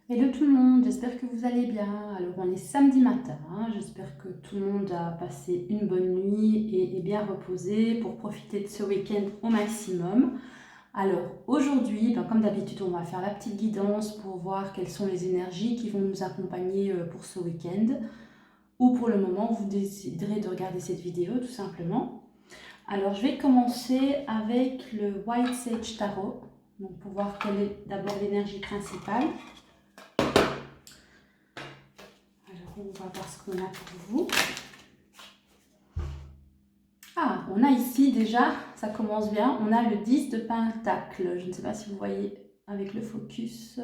Hello tout le monde, j'espère que vous allez bien. Alors on est samedi matin, hein. J'espère que tout le monde a passé une bonne nuit et est bien reposé pour profiter de ce week-end au maximum. Alors aujourd'hui, comme d'habitude, on va faire la petite guidance pour voir quelles sont les énergies qui vont nous accompagner pour ce week-end ou pour le moment vous déciderez de regarder cette vidéo tout simplement. Alors je vais commencer avec le White Sage Tarot, donc pour voir quelle est d'abord l'énergie principale. On va voir ce qu'on a pour vous. Ah, on a ici déjà, ça commence bien, on a le 10 de Pentacle. Je ne sais pas si vous voyez avec le focus.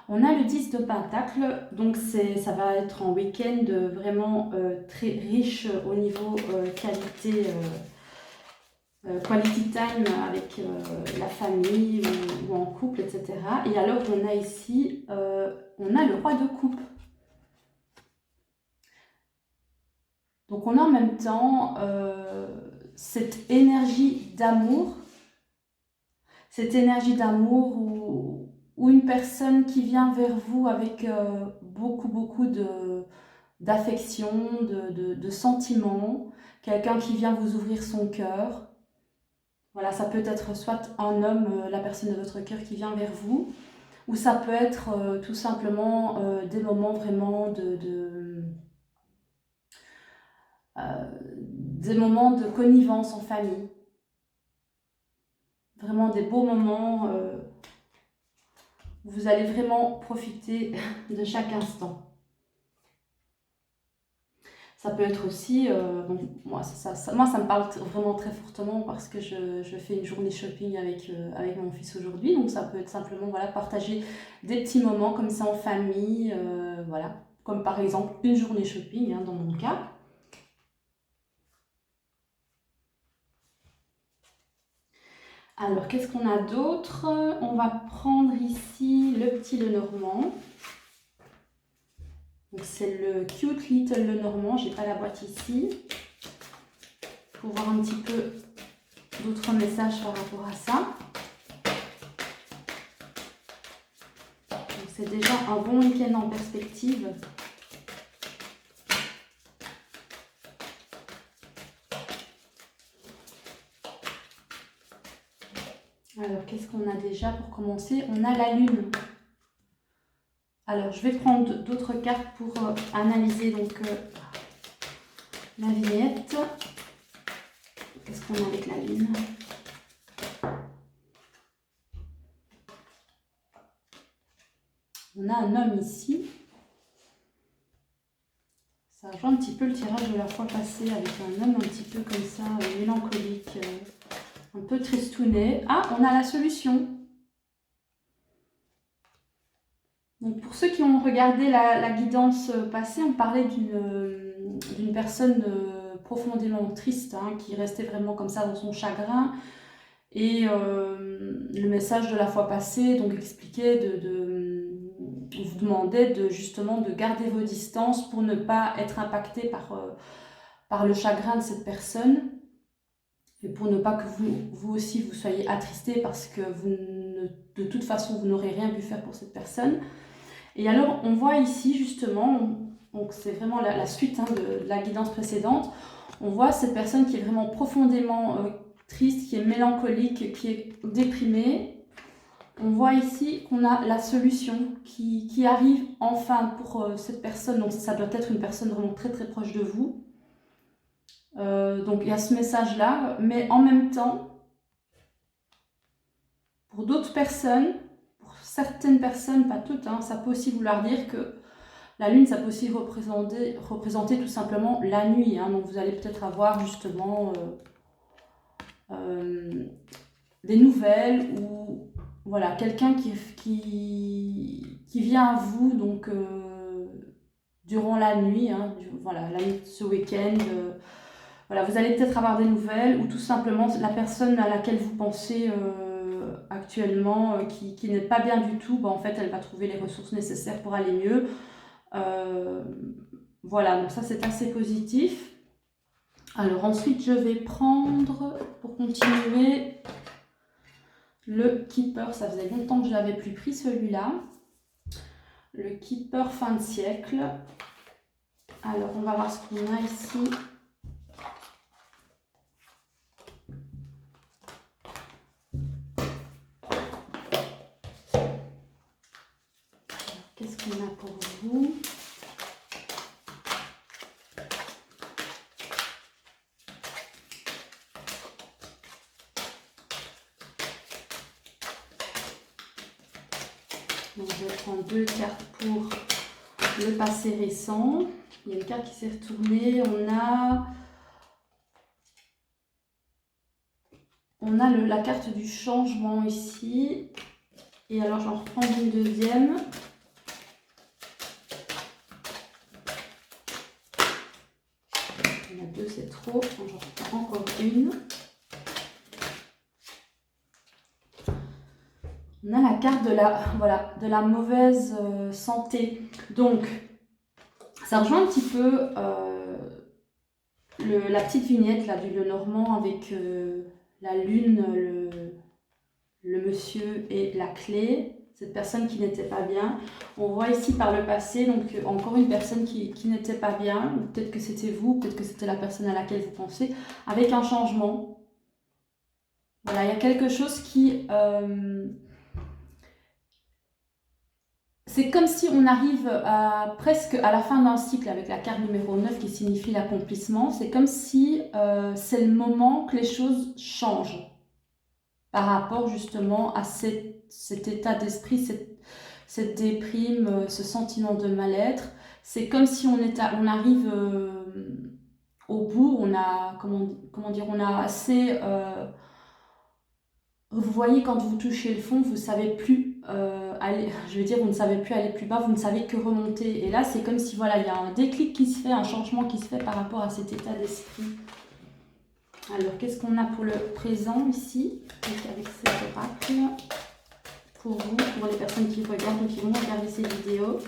On a le 10 de Pentacle, donc ça va être en week-end vraiment très riche au niveau qualité, quality time avec la famille ou en couple, etc. Et alors on a ici, on a le roi de coupe. Donc on a en même temps cette énergie d'amour ou une personne qui vient vers vous avec beaucoup d'affection, de sentiments, quelqu'un qui vient vous ouvrir son cœur. Voilà, ça peut être soit un homme, la personne de votre cœur qui vient vers vous, ou ça peut être tout simplement des moments vraiment des moments de connivence en famille. Vraiment des beaux moments où vous allez vraiment profiter de chaque instant. Ça peut être aussi, moi ça me parle vraiment très fortement parce que je fais une journée shopping avec mon fils aujourd'hui. Donc ça peut être simplement voilà, partager des petits moments comme ça en famille, voilà. Comme par exemple une journée shopping dans mon cas. Alors, qu'est-ce qu'on a d'autre? On va prendre ici le petit Lenormand. Donc, c'est le Cute Little Lenormand. J'ai pas la boîte ici. Pour voir un petit peu d'autres messages par rapport à ça. C'est déjà un bon week-end en perspective. Alors, qu'est-ce qu'on a déjà pour commencer? On a la Lune. Alors, je vais prendre d'autres cartes pour analyser donc la vignette. Qu'est-ce qu'on a avec la Lune? On a un homme ici. Ça rejoint un petit peu le tirage de la fois passée avec un homme un petit peu comme ça, mélancolique, un peu tristounet. Ah, on a la solution. Donc pour ceux qui ont regardé la guidance passée, on parlait d'une personne profondément triste, qui restait vraiment comme ça dans son chagrin. Et le message de la fois passée donc expliquait on vous demandait justement de garder vos distances pour ne pas être impacté par le chagrin de cette personne et pour ne pas que vous aussi vous soyez attristé parce que de toute façon vous n'aurez rien pu faire pour cette personne. Et alors on voit ici justement, donc c'est vraiment la suite de la guidance précédente, on voit cette personne qui est vraiment profondément triste, qui est mélancolique, qui est déprimée. On voit ici qu'on a la solution qui arrive enfin pour cette personne. Donc ça doit être une personne vraiment très très proche de vous. Donc il y a ce message-là. Mais en même temps, pour d'autres personnes, pour certaines personnes, pas toutes, ça peut aussi vouloir dire que la lune, ça peut aussi représenter tout simplement la nuit. Donc vous allez peut-être avoir justement des nouvelles ou voilà, quelqu'un qui vient à vous donc durant la nuit, voilà, la nuit de ce week-end. Voilà, vous allez peut-être avoir des nouvelles ou tout simplement la personne à laquelle vous pensez actuellement qui n'est pas bien du tout, en fait elle va trouver les ressources nécessaires pour aller mieux. Voilà, donc ça c'est assez positif. Alors ensuite je vais prendre, pour continuer, le Keeper. Ça faisait longtemps que je n'avais plus pris celui-là. Le keeper fin de siècle. Alors, on va voir ce qu'on a ici. Qu'est-ce qu'on a pour vous? Donc, je vais prendre 2 cartes pour le passé récent. Il y a une carte qui s'est retournée. On a la carte du changement ici. Et alors, j'en reprends une deuxième. Il y en a 2, c'est trop. J'en reprends encore une. On a la carte de la mauvaise santé. Donc, ça rejoint un petit peu la petite vignette là, du Lenormand avec la lune, le monsieur et la clé. Cette personne qui n'était pas bien. On voit ici par le passé, donc encore une personne qui n'était pas bien. Peut-être que c'était vous, peut-être que c'était la personne à laquelle vous pensez, avec un changement. Voilà, il y a quelque chose qui... c'est comme si on arrive presque à la fin d'un cycle avec la carte numéro 9 qui signifie l'accomplissement. C'est comme si c'est le moment que les choses changent par rapport justement à cet état d'esprit, cette déprime, ce sentiment de mal-être. C'est comme si on arrive au bout, on a, comment dire, on a assez... vous voyez, quand vous touchez le fond, vous ne savez plus aller, je veux dire, vous ne savez plus aller plus bas, vous ne savez que remonter. Et là, c'est comme si, voilà, il y a un déclic qui se fait, un changement qui se fait par rapport à cet état d'esprit. Alors, qu'est-ce qu'on a pour le présent ici, avec cet oracle, pour vous, pour les personnes qui regardent ou qui vont regarder ces vidéos?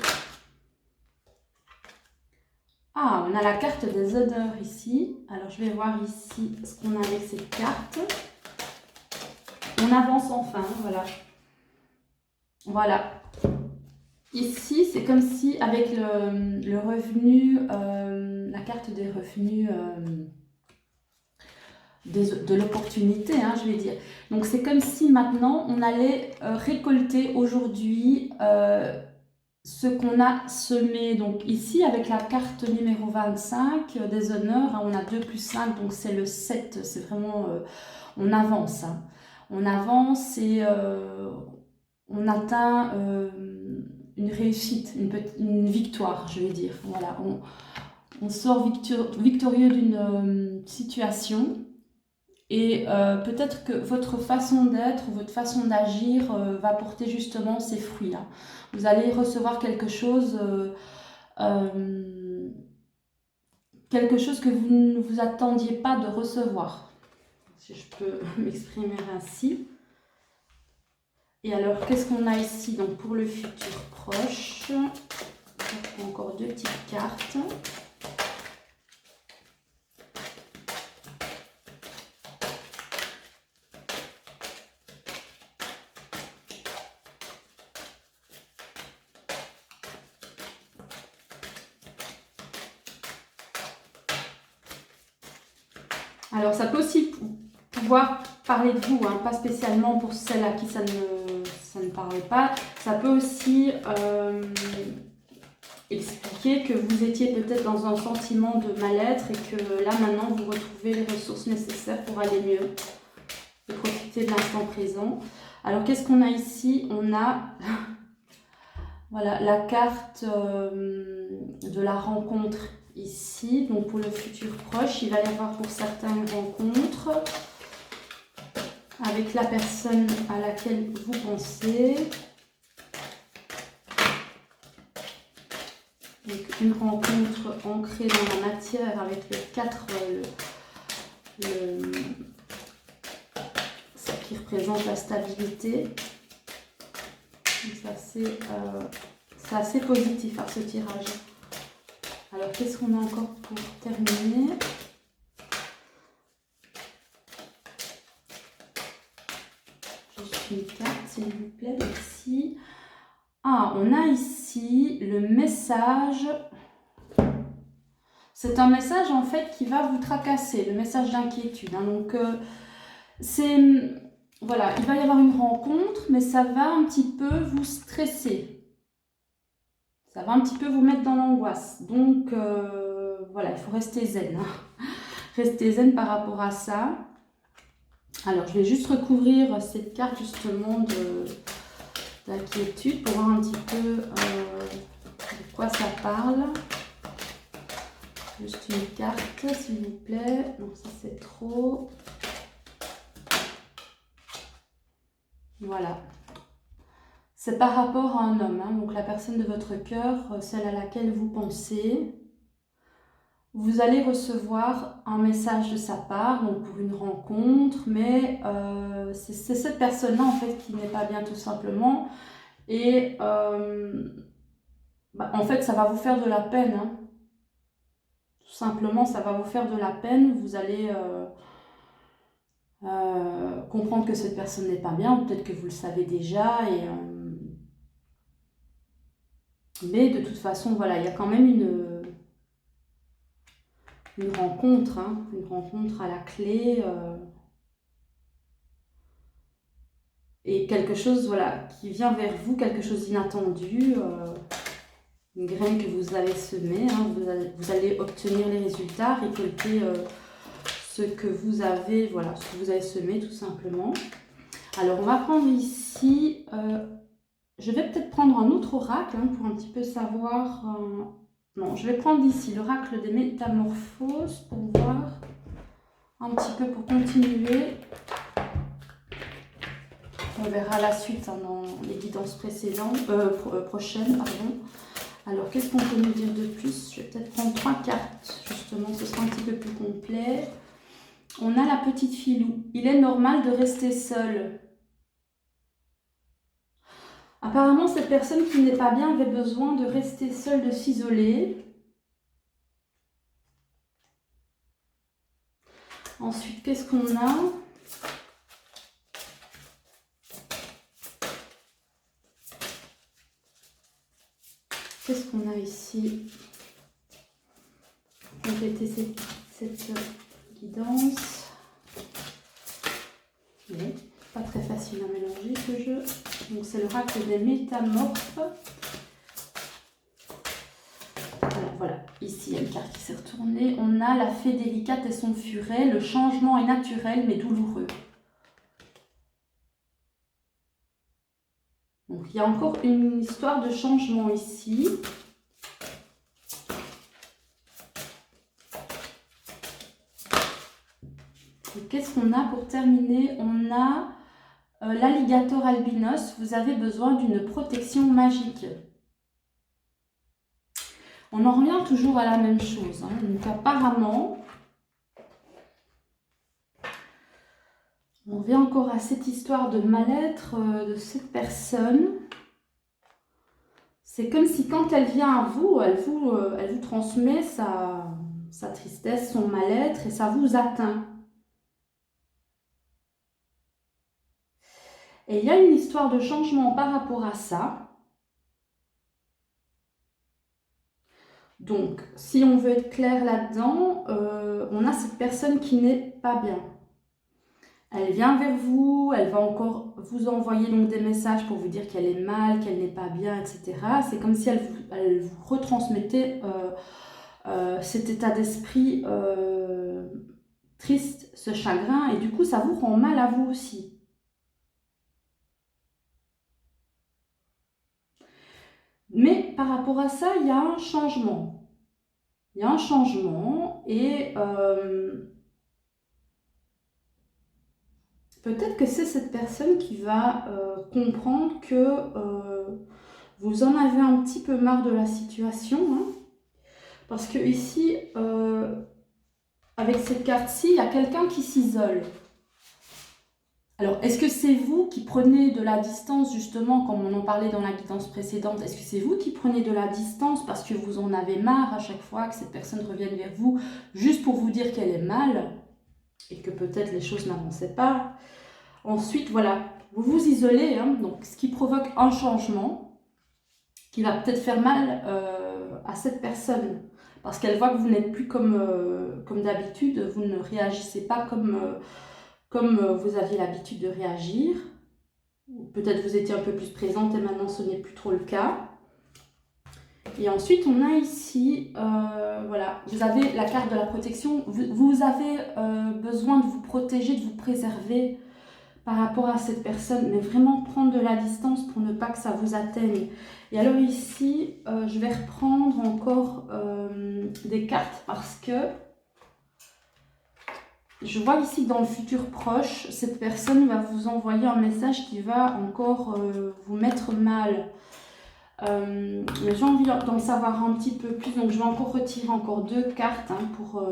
Ah, on a la carte des honneurs ici. Alors, je vais voir ici ce qu'on a avec cette carte. On avance enfin, voilà. Voilà. Ici, c'est comme si avec le revenu, la carte des revenus, de l'opportunité, hein, je vais dire. Donc, c'est comme si maintenant, on allait récolter aujourd'hui ce qu'on a semé. Donc, ici, avec la carte numéro 25 des honneurs, hein, on a 2 plus 5, donc c'est le 7. C'est vraiment... on avance. Hein. On avance et on atteint une réussite, une victoire, je vais dire. Voilà, on sort victorieux d'une situation et peut-être que votre façon d'être ou votre façon d'agir va porter justement ces fruits-là. Vous allez recevoir quelque chose que vous ne vous attendiez pas de recevoir, si je peux m'exprimer ainsi. Et alors, qu'est-ce qu'on a ici donc pour le futur proche? Encore 2 petites cartes. Alors, ça peut aussi pouvoir parler de vous, hein, pas spécialement pour celles à qui ça ne parle pas. Ça peut aussi expliquer que vous étiez peut-être dans un sentiment de mal-être et que là, maintenant, vous retrouvez les ressources nécessaires pour aller mieux et profiter de l'instant présent. Alors, qu'est-ce qu'on a ici? On a voilà, la carte de la rencontre ici. Donc, pour le futur proche, il va y avoir pour certaines rencontres avec la personne à laquelle vous pensez. Donc, une rencontre ancrée dans la matière avec le 4, ça qui représente la stabilité. C'est assez positif ce tirage. Alors, qu'est-ce qu'on a encore pour terminer? Juste une carte, s'il vous plaît, merci. Ah, on a ici le message. C'est un message en fait qui va vous tracasser, le message d'inquiétude. Hein. Donc, voilà, il va y avoir une rencontre, mais ça va un petit peu vous stresser. Ça va un petit peu vous mettre dans l'angoisse. Donc, voilà, il faut rester zen. Hein. Rester zen par rapport à ça. Alors, je vais juste recouvrir cette carte justement d'inquiétude pour voir un petit peu de quoi ça parle. Juste une carte, s'il vous plaît. Non, ça c'est trop. Voilà. C'est par rapport à un homme, hein, donc la personne de votre cœur, celle à laquelle vous pensez. Vous allez recevoir un message de sa part, donc pour une rencontre, mais c'est cette personne-là en fait qui n'est pas bien tout simplement. Et en fait, ça va vous faire de la peine. Hein. Tout simplement, ça va vous faire de la peine. Vous allez comprendre que cette personne n'est pas bien, ou peut-être que vous le savez déjà. Mais de toute façon, voilà, il y a quand même une rencontre, hein, une rencontre à la clé. Et quelque chose voilà, qui vient vers vous, quelque chose d'inattendu. Une graine que vous allez semer, hein, vous allez obtenir les résultats, récolter ce que vous avez, voilà, ce que vous avez semé tout simplement. Alors on va prendre ici, je vais peut-être prendre un autre oracle hein, pour un petit peu savoir, non je vais prendre ici l'oracle des métamorphoses pour voir un petit peu, pour continuer. On verra la suite hein, dans les guidances précédentes, prochaines, pardon. Alors, qu'est-ce qu'on peut nous dire de plus? Je vais peut-être prendre 3 cartes, justement, ce sera un petit peu plus complet. On a la petite filou. Il est normal de rester seul. Apparemment, cette personne qui n'est pas bien avait besoin de rester seule, de s'isoler. Ensuite, qu'est-ce qu'on a? Qu'est-ce qu'on a ici? Compléter cette guidance. Mais pas très facile à mélanger ce jeu. Donc c'est l'oracle des métamorphes. Alors voilà, ici il y a une carte qui s'est retournée. On a la fée délicate et son furet. Le changement est naturel mais douloureux. Donc il y a encore une histoire de changement ici. Qu'est-ce qu'on a pour terminer? On a l'alligator albinos. Vous avez besoin d'une protection magique. On en revient toujours à la même chose. Hein. Donc apparemment, on revient encore à cette histoire de mal-être de cette personne. C'est comme si quand elle vient à vous, elle vous transmet sa tristesse, son mal-être et ça vous atteint. Et il y a une histoire de changement par rapport à ça. Donc, si on veut être clair là-dedans, on a cette personne qui n'est pas bien. Elle vient vers vous, elle va encore vous envoyer donc des messages pour vous dire qu'elle est mal, qu'elle n'est pas bien, etc. C'est comme si elle vous retransmettait cet état d'esprit triste, ce chagrin, et du coup, ça vous rend mal à vous aussi. Mais par rapport à ça, il y a un changement. Il y a un changement et peut-être que c'est cette personne qui va comprendre que vous en avez un petit peu marre de la situation. Hein, parce que ici, avec cette carte-ci, il y a quelqu'un qui s'isole. Alors, est-ce que c'est vous qui prenez de la distance, justement, comme on en parlait dans la guidance précédente, est-ce que c'est vous qui prenez de la distance parce que vous en avez marre à chaque fois que cette personne revienne vers vous, juste pour vous dire qu'elle est mal et que peut-être les choses n'avançaient pas? Ensuite, voilà, vous vous isolez, hein, donc ce qui provoque un changement. qui va peut-être faire mal à cette personne. Parce qu'elle voit que vous n'êtes plus comme d'habitude, vous ne réagissez pas comme vous aviez l'habitude de réagir. Peut-être vous étiez un peu plus présente et maintenant ce n'est plus trop le cas. Et ensuite, on a ici, voilà, vous avez la carte de la protection. Vous avez besoin de vous protéger, de vous préserver par rapport à cette personne, mais vraiment prendre de la distance pour ne pas que ça vous atteigne. Et alors ici, je vais reprendre encore des cartes parce que je vois ici que dans le futur proche, cette personne va vous envoyer un message qui va encore vous mettre mal. Mais j'ai envie d'en savoir un petit peu plus, donc je vais encore retirer encore 2 cartes hein, pour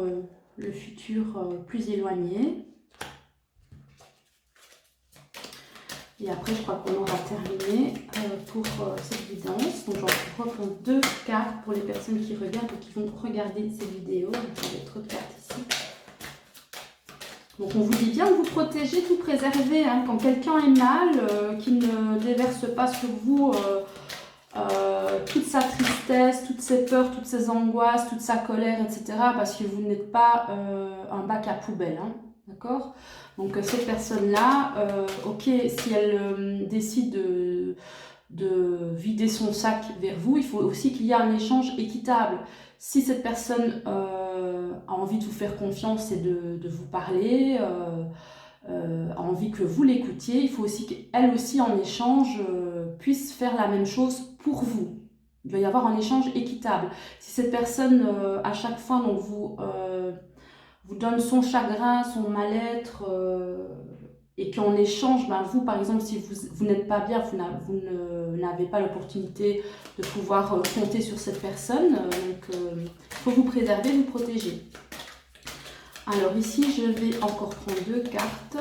le futur plus éloigné. Et après, je crois qu'on aura terminé pour cette guidance. Donc, j'en reprends 2 cartes pour les personnes qui regardent ou qui vont regarder cette vidéo. Donc, il y a d'autres cartes ici. Donc, on vous dit bien de vous protéger, de vous préserver. Hein. Quand quelqu'un est mal, qu'il ne déverse pas sur vous toute sa tristesse, toutes ses peurs, toutes ses angoisses, toute sa colère, etc. Parce que vous n'êtes pas un bac à poubelle. Hein. D'accord ? Donc cette personne-là, ok, si elle décide de vider son sac vers vous, il faut aussi qu'il y ait un échange équitable. Si cette personne a envie de vous faire confiance et de vous parler, a envie que vous l'écoutiez, il faut aussi qu'elle aussi en échange puisse faire la même chose pour vous. Il doit y avoir un échange équitable. Si cette personne, à chaque fois, donc vous donne son chagrin, son mal-être, et qu'en échange, ben vous, par exemple, si vous n'êtes pas bien, vous n'avez pas l'opportunité de pouvoir compter sur cette personne. Donc, il faut vous préserver, vous protéger. Alors ici, je vais encore prendre 2 cartes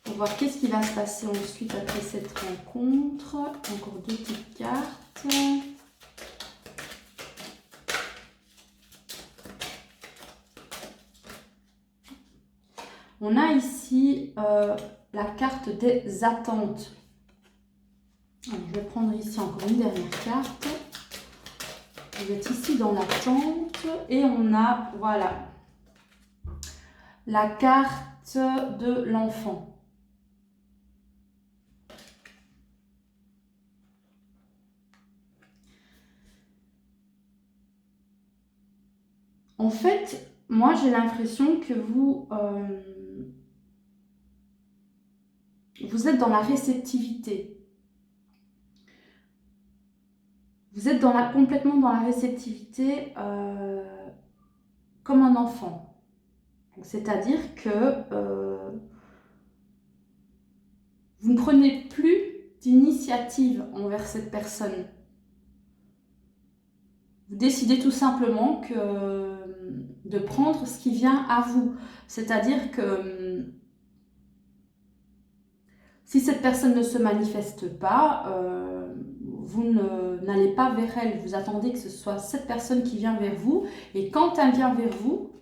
pour voir qu'est-ce qui va se passer ensuite après cette rencontre. Encore 2 petites cartes. On a ici la carte des attentes. Alors, je vais prendre ici encore une dernière carte. Vous êtes ici dans l'attente et on a, voilà, la carte de l'enfant. En fait, moi j'ai l'impression que vous êtes dans la réceptivité. Vous êtes complètement dans la réceptivité comme un enfant. C'est-à-dire que vous ne prenez plus d'initiative envers cette personne. Vous décidez tout simplement de prendre ce qui vient à vous. C'est-à-dire que si cette personne ne se manifeste pas, vous n'allez pas vers elle. Vous attendez que ce soit cette personne qui vient vers vous. Et quand elle vient vers vous,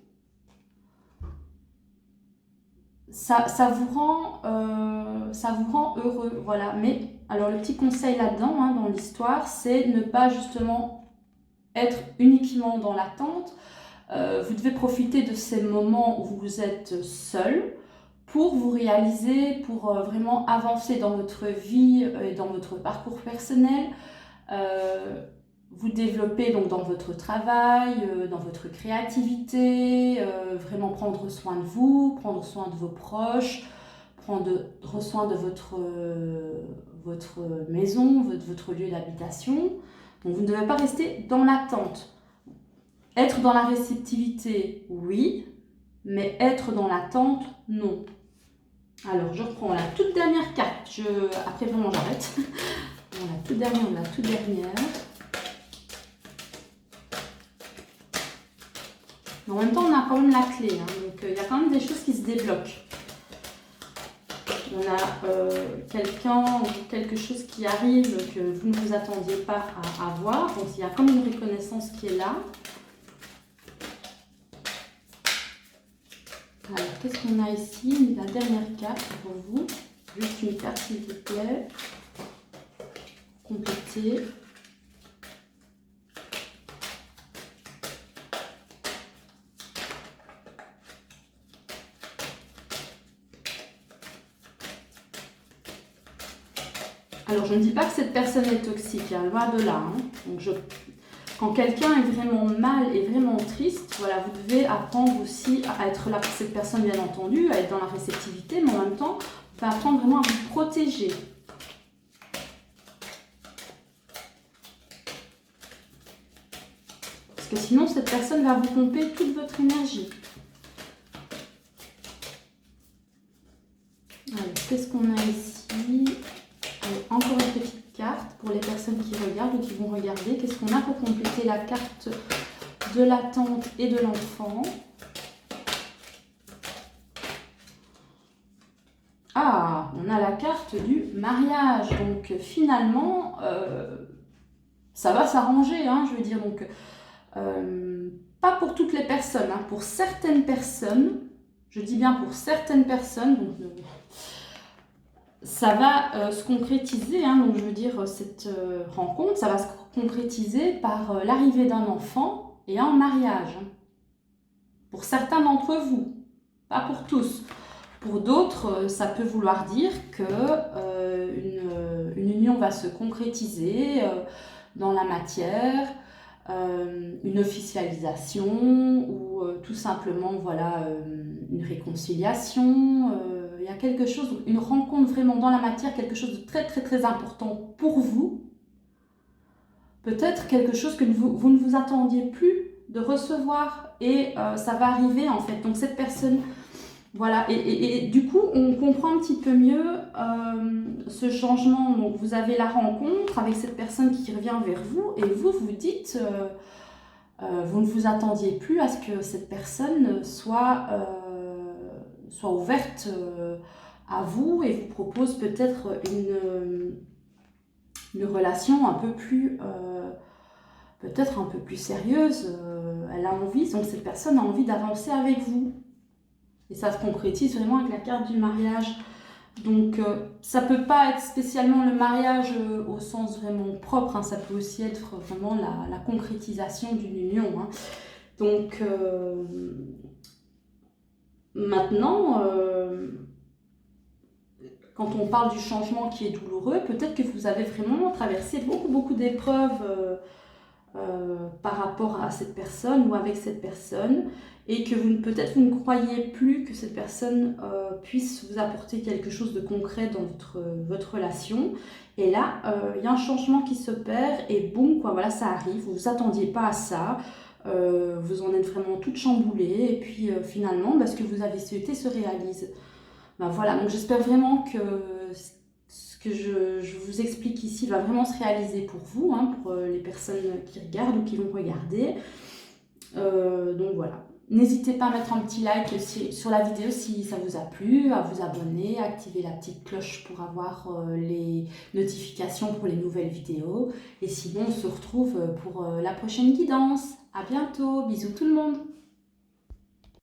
ça vous rend heureux. Voilà. Mais alors le petit conseil là-dedans, hein, dans l'histoire, c'est ne pas justement être uniquement dans l'attente. Vous devez profiter de ces moments où vous êtes seul pour vous réaliser, pour vraiment avancer dans votre vie et dans votre parcours personnel. Vous développer donc dans votre travail, dans votre créativité, vraiment prendre soin de vous, prendre soin de vos proches, prendre soin de votre maison, votre lieu d'habitation. Donc vous ne devez pas rester dans l'attente. Être dans la réceptivité, oui, mais être dans l'attente, non. Alors, je reprends la toute dernière carte. Après, vraiment, j'arrête. La toute dernière. Mais en même temps, on a quand même la clé. Hein, donc, il y a quand même des choses qui se débloquent. On a quelqu'un ou quelque chose qui arrive que vous ne vous attendiez pas à voir. Donc, il y a comme une reconnaissance qui est là. Alors, qu'est-ce qu'on a ici? La dernière carte pour vous. Juste une carte, s'il vous plaît. compléter. Alors, je ne dis pas que cette personne est toxique, hein, loin de là. Hein. Donc, quand quelqu'un est vraiment mal et vraiment triste, voilà, vous devez apprendre aussi à être là pour cette personne, bien entendu, à être dans la réceptivité, mais en même temps, vous pouvez apprendre vraiment à vous protéger. Parce que sinon, cette personne va vous pomper toute votre énergie. Allez, qu'est-ce qu'on a ici? Allez, encore une petite carte pour les personnes qui regardent ou qui vont regarder. Qu'est-ce qu'on a pour compléter la carte de la tante et de l'enfant? Ah, on a la carte du mariage. Donc finalement, ça va s'arranger, hein, je veux dire. Donc, pas pour toutes les personnes, hein, pour certaines personnes, je dis bien pour certaines personnes, donc ça va se concrétiser, hein, donc je veux dire cette rencontre, ça va se concrétiser par l'arrivée d'un enfant et un mariage. Hein. Pour certains d'entre vous, pas pour tous. Pour d'autres, ça peut vouloir dire que une union va se concrétiser dans la matière, une officialisation ou tout simplement voilà, une réconciliation. Il y a quelque chose, une rencontre vraiment dans la matière, quelque chose de très très très important pour vous. Peut-être quelque chose que vous ne vous attendiez plus de recevoir et ça va arriver en fait. Donc cette personne, voilà, et du coup on comprend un petit peu mieux ce changement. Donc vous avez la rencontre avec cette personne qui revient vers vous et vous vous dites, vous ne vous attendiez plus à ce que cette personne soit ouverte à vous et vous propose peut-être une relation un peu plus peut-être un peu plus sérieuse. Elle a envie, donc cette personne a envie d'avancer avec vous. Et ça se concrétise vraiment avec la carte du mariage. Donc ça peut pas être spécialement le mariage au sens vraiment propre, hein. Ça peut aussi être vraiment la concrétisation d'une union. Hein. Donc maintenant, quand on parle du changement qui est douloureux, peut-être que vous avez vraiment traversé beaucoup d'épreuves par rapport à cette personne ou avec cette personne et que peut-être vous ne croyez plus que cette personne puisse vous apporter quelque chose de concret dans votre relation. Et là, il y a un changement qui s'opère et boum, quoi, voilà, ça arrive. Vous ne vous attendiez pas à ça. Vous en êtes vraiment toute chamboulée et puis finalement, ce que vous avez souhaité se réalise. Ben voilà, donc j'espère vraiment que ce que je vous explique ici va vraiment se réaliser pour vous, hein, pour les personnes qui regardent ou qui vont regarder. Donc voilà. N'hésitez pas à mettre un petit like sur la vidéo si ça vous a plu, à vous abonner, à activer la petite cloche pour avoir les notifications pour les nouvelles vidéos. Et sinon, on se retrouve pour la prochaine guidance. À bientôt, bisous tout le monde!